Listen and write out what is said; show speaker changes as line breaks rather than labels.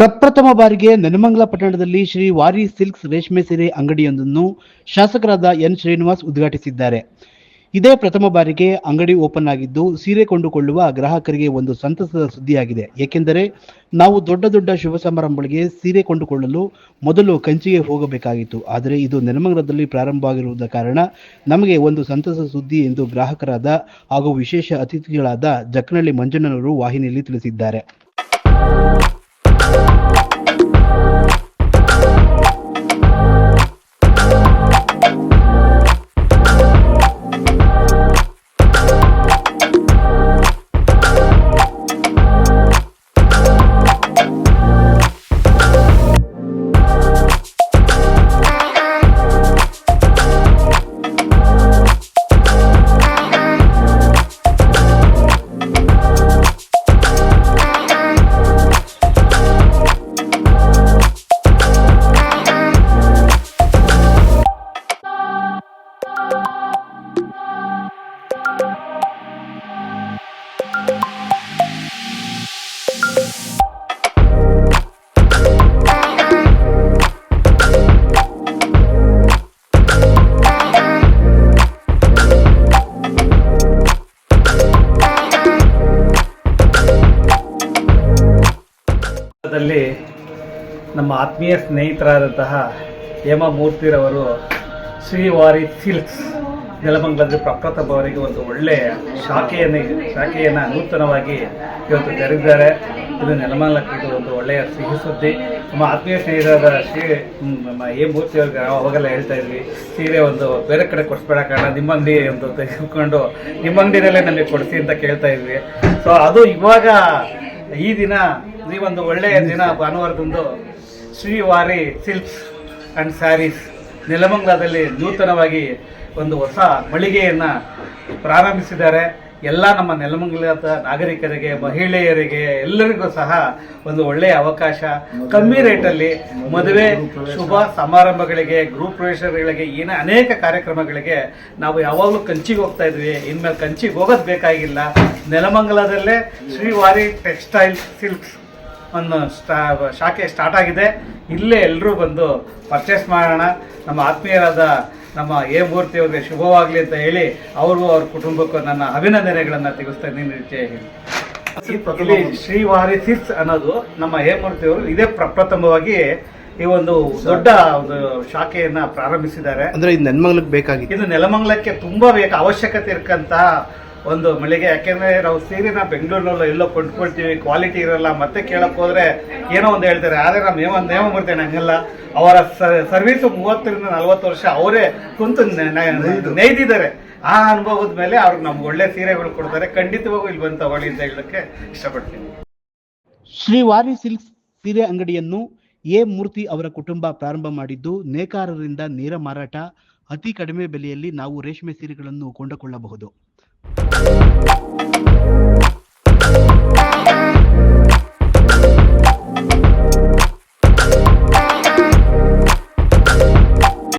ಪ್ರಪ್ರಥಮ ಬಾರಿಗೆ ನೆಲಮಂಗಲ ಪಟ್ಟಣದಲ್ಲಿ ಶ್ರೀ ವಾರಿ ಸಿಲ್ಕ್ಸ್ ರೇಷ್ಮೆ ಸೀರೆ ಅಂಗಡಿಯೊಂದನ್ನು ಶಾಸಕರಾದ ಎನ್ ಶ್ರೀನಿವಾಸ್ ಉದ್ಘಾಟಿಸಿದ್ದಾರೆ. ಇದೇ ಪ್ರಥಮ ಬಾರಿಗೆ ಅಂಗಡಿ ಓಪನ್ ಆಗಿದ್ದು ಸೀರೆ ಕೊಂಡುಕೊಳ್ಳುವ ಗ್ರಾಹಕರಿಗೆ ಒಂದು ಸಂತಸದ ಸುದ್ದಿಯಾಗಿದೆ. ಏಕೆಂದರೆ ನಾವು ದೊಡ್ಡ ದೊಡ್ಡ ಶುಭ ಸಮಾರಂಭಗಳಿಗೆ ಸೀರೆ ಕೊಂಡುಕೊಳ್ಳಲು ಮೊದಲು ಕಂಚಿಗೆ ಹೋಗಬೇಕಾಗಿತ್ತು. ಆದರೆ ಇದು ನೆಲಮಂಗಲದಲ್ಲಿ ಪ್ರಾರಂಭವಾಗಿರುವುದ ಕಾರಣ ನಮಗೆ ಒಂದು ಸಂತಸದ ಸುದ್ದಿ ಎಂದು ಗ್ರಾಹಕರಾದ ಹಾಗೂ ವಿಶೇಷ ಅತಿಥಿಗಳಾದ ಜಕ್ಕನಹಳ್ಳಿ ಮಂಜಣ್ಣನವರು ವಾಹಿನಿಯಲ್ಲಿ ತಿಳಿಸಿದ್ದಾರೆ.
ನಮ್ಮ ಆತ್ಮೀಯ ಸ್ನೇಹಿತರಾದಂತಹ ಹೇಮಮೂರ್ತಿರವರು ಶ್ರೀವಾರಿ ಸಿಲ್ಕ್ಸ್ ನೆಲಮಂಗಲದ ಪ್ರಪ್ರಥಮವರಿಗೆ ಒಂದು ಒಳ್ಳೆಯ ಶಾಖೆಯನ್ನು ನೂತನವಾಗಿ ಇವತ್ತು ತೆರೆದಿದ್ದಾರೆ. ಇದು ನೆಲಮಂಗಲಕ್ಕೆ ಇದು ಒಂದು ಒಳ್ಳೆಯ ಸಿಹಿ ಸುದ್ದಿ. ನಮ್ಮ ಆತ್ಮೀಯ ಸ್ನೇಹಿತರಾದ ನಮ್ಮ ಹೇಮಮೂರ್ತಿಯವ್ರಿಗೆ ನಾವು ಅವಾಗೆಲ್ಲ ಹೇಳ್ತಾ ಇದ್ವಿ, ಸೀರೆ ಒಂದು ಬೇರೆ ಕಡೆ ಕೊಡಿಸ್ಬೇಡ ಕಾರಣ ನಿಮ್ಮ ಅಂಗಡಿ ಒಂದು ತೆಗೆದುಕೊಂಡು ನಿಮ್ಮ ಅಂಗಡಿನಲ್ಲೇ ನಮಗೆ ಕೊಡಿಸಿ ಅಂತ ಕೇಳ್ತಾ ಇದ್ವಿ. ಸೊ ಅದು ಇವಾಗ ಈ ದಿನ ಈ ಒಂದು ಒಳ್ಳೆಯ ದಿನ ಭಾನುವಾರದಂದು ಶ್ರೀವಾರಿ ಸಿಲ್ಕ್ಸ್ ಆ್ಯಂಡ್ ಸ್ಯಾರೀಸ್ ನೆಲಮಂಗಲದಲ್ಲಿ ನೂತನವಾಗಿ ಒಂದು ಹೊಸ ಮಳಿಗೆಯನ್ನು ಪ್ರಾರಂಭಿಸಿದ್ದಾರೆ. ಎಲ್ಲ ನಮ್ಮ ನೆಲಮಂಗಲದ ನಾಗರಿಕರಿಗೆ, ಮಹಿಳೆಯರಿಗೆ ಎಲ್ಲರಿಗೂ ಸಹ ಒಂದು ಒಳ್ಳೆಯ ಅವಕಾಶ. ಕಮ್ಮಿ ರೇಟಲ್ಲಿ ಮದುವೆ, ಶುಭ ಸಮಾರಂಭಗಳಿಗೆ, ಗ್ರೂಪ್ ಪ್ರವೇಶಗಳಿಗೆ, ಅನೇಕ ಕಾರ್ಯಕ್ರಮಗಳಿಗೆ ನಾವು ಯಾವಾಗಲೂ ಕಂಚಿಗೆ ಹೋಗ್ತಾ ಇದ್ವಿ. ಇನ್ಮೇಲೆ ಕಂಚಿಗೆ ಹೋಗೋದು ಬೇಕಾಗಿಲ್ಲ. ನೆಲಮಂಗಲದಲ್ಲೇ ಶ್ರೀವಾರಿ ಟೆಕ್ಸ್ಟೈಲ್ ಸಿಲ್ಕ್ಸ್ ಒಂದು ಶಾಖೆ ಸ್ಟಾರ್ಟ್ ಆಗಿದೆ. ಇಲ್ಲೇ ಎಲ್ಲರೂ ಬಂದು ಪರ್ಚೇಸ್ ಮಾಡೋಣ. ನಮ್ಮ ಆತ್ಮೀಯರಾದ ನಮ್ಮ ಹೇಮಮೂರ್ತಿಯವರಿಗೆ ಶುಭವಾಗಲಿ ಅಂತ ಹೇಳಿ ಅವ್ರಿಗೂ ಅವ್ರ ಕುಟುಂಬಕ್ಕೂ ನನ್ನ ಅಭಿನಂದನೆಗಳನ್ನು ತಿಳಿಸ್ತಾ ಇದ್ದೀನಿ. ಶ್ರೀವಾರಿ ಸಿಲ್ಕ್ಸ್ ಅನ್ನೋದು ನಮ್ಮ ಹೇಮಮೂರ್ತಿಯವರು ಇದೇ ಪ್ರಪ್ರಥಮವಾಗಿ ಈ ಒಂದು ದೊಡ್ಡ ಒಂದು ಶಾಖೆಯನ್ನ ಪ್ರಾರಂಭಿಸಿದ್ದಾರೆ.
ಅಂದ್ರೆ ಇದು ನೆಲಮಂಗಲಕ್ಕೆ ಬೇಕಾಗಿತ್ತು.
ಇದು ನೆಲಮಂಗಲಕ್ಕೆ ತುಂಬಾ ಅವಶ್ಯಕತೆ ಇರಕ್ಕಂತ ಒಂದು ಮಳಿಗೆ. ಯಾಕೆಂದ್ರೆ ನಾವು ಸೀರೆನ ಬೆಂಗಳೂರಿನಲ್ಲ ಎಲ್ಲೋ ಕೊಂಡ್ಕೊಳ್ತೀವಿ, ಕ್ವಾಲಿಟಿ ಇರಲ್ಲ, ಮತ್ತೆ ಕೇಳಕ್ ಹೋದ್ರೆ ಏನೋ ಒಂದು ಹೇಳ್ತಾರೆ. ಆದರೆ ನಮ್ಮ ಹೇಮಮೂರ್ತಿ ಹಂಗಲ್ಲ. ಅವರ ಸರ್ವೀಸು 30-40 ವರ್ಷ ಅವರೇ ಕುಂತು ನೇಯ್ದಿದ್ದಾರೆ. ಆ ಅನುಭವದ ಮೇಲೆ ಅವ್ರಿಗೆ ನಮ್ಗೆ ಒಳ್ಳೆ ಸೀರೆಗಳು ಕೊಡ್ತಾರೆ. ಖಂಡಿತವಾಗೂ ಇಲ್ಲಿ ಬಂದು ತಗೊಳ್ಳಿ ಅಂತ ಹೇಳಕ್ಕೆ ಇಷ್ಟಪಡ್ತೀನಿ.
ಶ್ರೀವಾರಿ ಸಿಲ್ಕ್ಸ್ ಸೀರೆ ಅಂಗಡಿಯನ್ನು ಎ ಮೂರ್ತಿ ಅವರ ಕುಟುಂಬ ಪ್ರಾರಂಭ ಮಾಡಿದ್ದು, ನೇಕಾರರಿಂದ ನೇರ ಮಾರಾಟ, ಅತಿ ಕಡಿಮೆ ಬೆಲೆಯಲ್ಲಿ ನಾವು ರೇಷ್ಮೆ ಸೀರೆಗಳನ್ನು ಕೊಂಡುಕೊಳ್ಳಬಹುದು.